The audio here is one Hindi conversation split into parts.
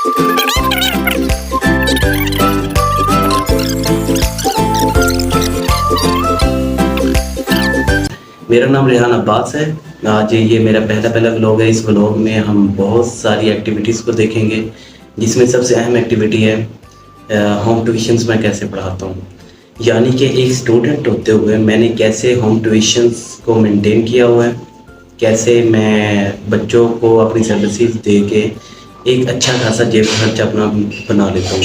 मेरा नाम रेहान अब्बास है। आज ये मेरा पहला व्लॉग है। इस व्लॉग में हम बहुत सारी एक्टिविटीज़ को देखेंगे, जिसमें सबसे अहम एक्टिविटी है होम ट्यूशन्स मैं कैसे पढ़ाता हूँ। यानी कि एक स्टूडेंट होते हुए मैंने कैसे होम ट्यूशन्स को मेंटेन किया हुआ है, कैसे मैं बच्चों को अपनी सर्विसेज दे के एक अच्छा खासा जेब खर्च अपना बना लेता हूँ।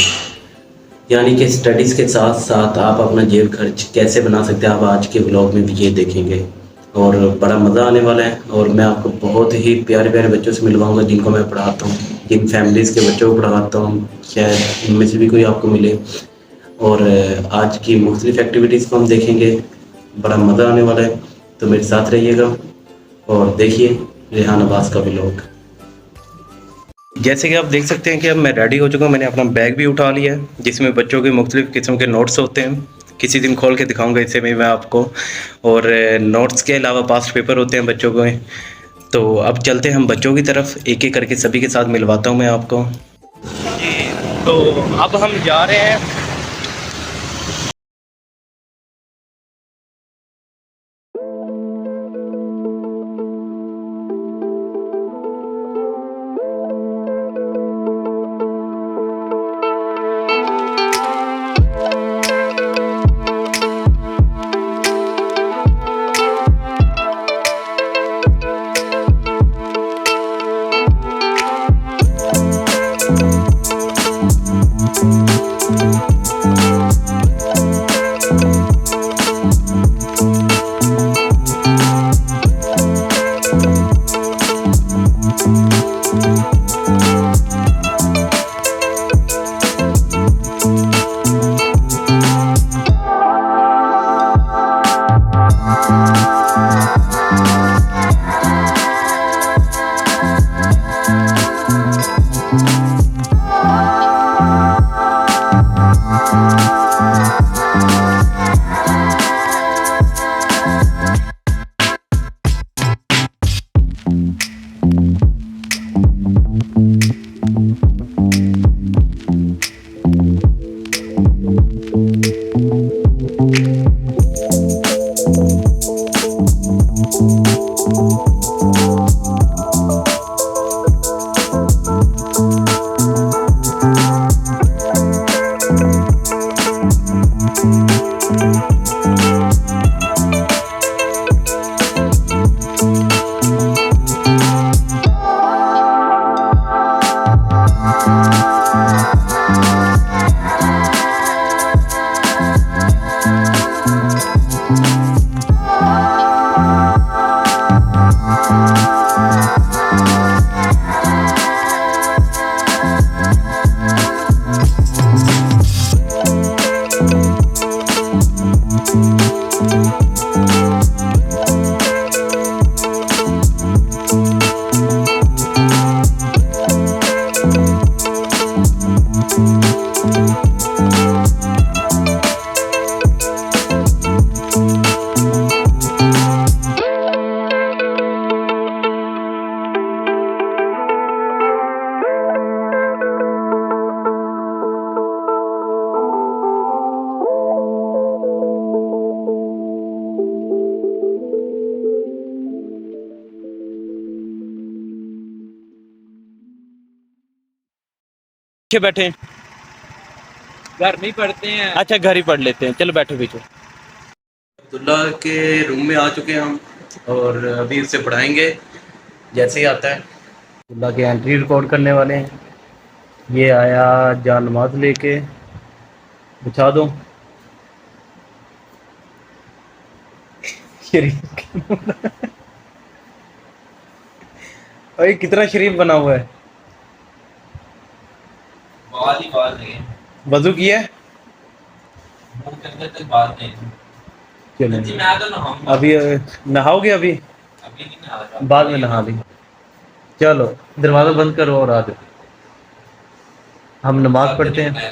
यानी कि स्टडीज़ के साथ साथ आप अपना जेब खर्च कैसे बना सकते हैं, आप आज के व्लॉग में भी ये देखेंगे और बड़ा मज़ा आने वाला है। और मैं आपको बहुत ही प्यारे प्यारे बच्चों से मिलवाऊंगा जिनको मैं पढ़ाता हूँ, जिन फैमिलीज़ के बच्चों को पढ़ाता हूँ, शायद इनमें से भी कोई आपको मिले। और आज की मुख्तलिफ एक्टिविटीज़ को हम देखेंगे, बड़ा मज़ा आने वाला है। तो मेरे साथ रहिएगा और देखिए रेहान अब्बास का व्लॉग। जैसे कि आप देख सकते हैं कि अब मैं रेडी हो चुका हूँ। मैंने अपना बैग भी उठा लिया है, जिसमें बच्चों के मुख्तलिफ़ किस्म के नोट्स होते हैं। किसी दिन खोल के दिखाऊंगा इसे भी मैं आपको। और नोट्स के अलावा पास्ट पेपर होते हैं बच्चों को। तो अब चलते हैं हम बच्चों की तरफ, एक एक करके सभी के साथ मिलवाता हूँ मैं आपको जी। तो अब हम जा रहे हैं। बैठे घर नहीं पढ़ते हैं। अच्छा, घर ही पढ़ लेते हैं, चलो बैठो पीछे। अब्दुल्ला के रूम में आ चुके हैं हम और अभी उससे पढ़ाएंगे जैसे ही आता है। अब्दुल्ला के एंट्री रिकॉर्ड करने वाले हैं। ये आया जान नमाज लेके, बिछा दो। शरीफ भाई कितना शरीफ बना हुआ है। बाल ही बाल नहीं है। वजू किया है? मुंह के अंदर तक बाल नहीं है। चलो मैं तो नहाऊंगा। अभी नहाओगे? अभी अभी नहीं नहा रहा। बाद में नहा ली। चलो दरवाज़ा बंद करो और आ जाओ, हम नमाज पढ़ते हैं।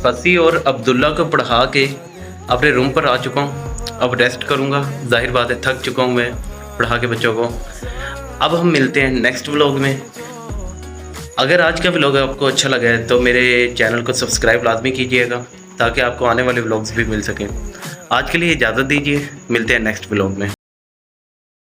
फसी और अब्दुल्ला को पढ़ा के अपने रूम पर आ चुका हूँ। अब रेस्ट करूँगा, जाहिर बात है थक चुका हूँ मैं पढ़ा के बच्चों को। अब हम मिलते हैं नेक्स्ट व्लॉग में। अगर आज का व्लॉग आपको अच्छा लगा है तो मेरे चैनल को सब्सक्राइब लाजमी कीजिएगा ताकि आपको आने वाले व्लॉग्स भी मिल सकें। आज के लिए इजाज़त दीजिए, मिलते हैं नेक्स्ट व्लॉग में।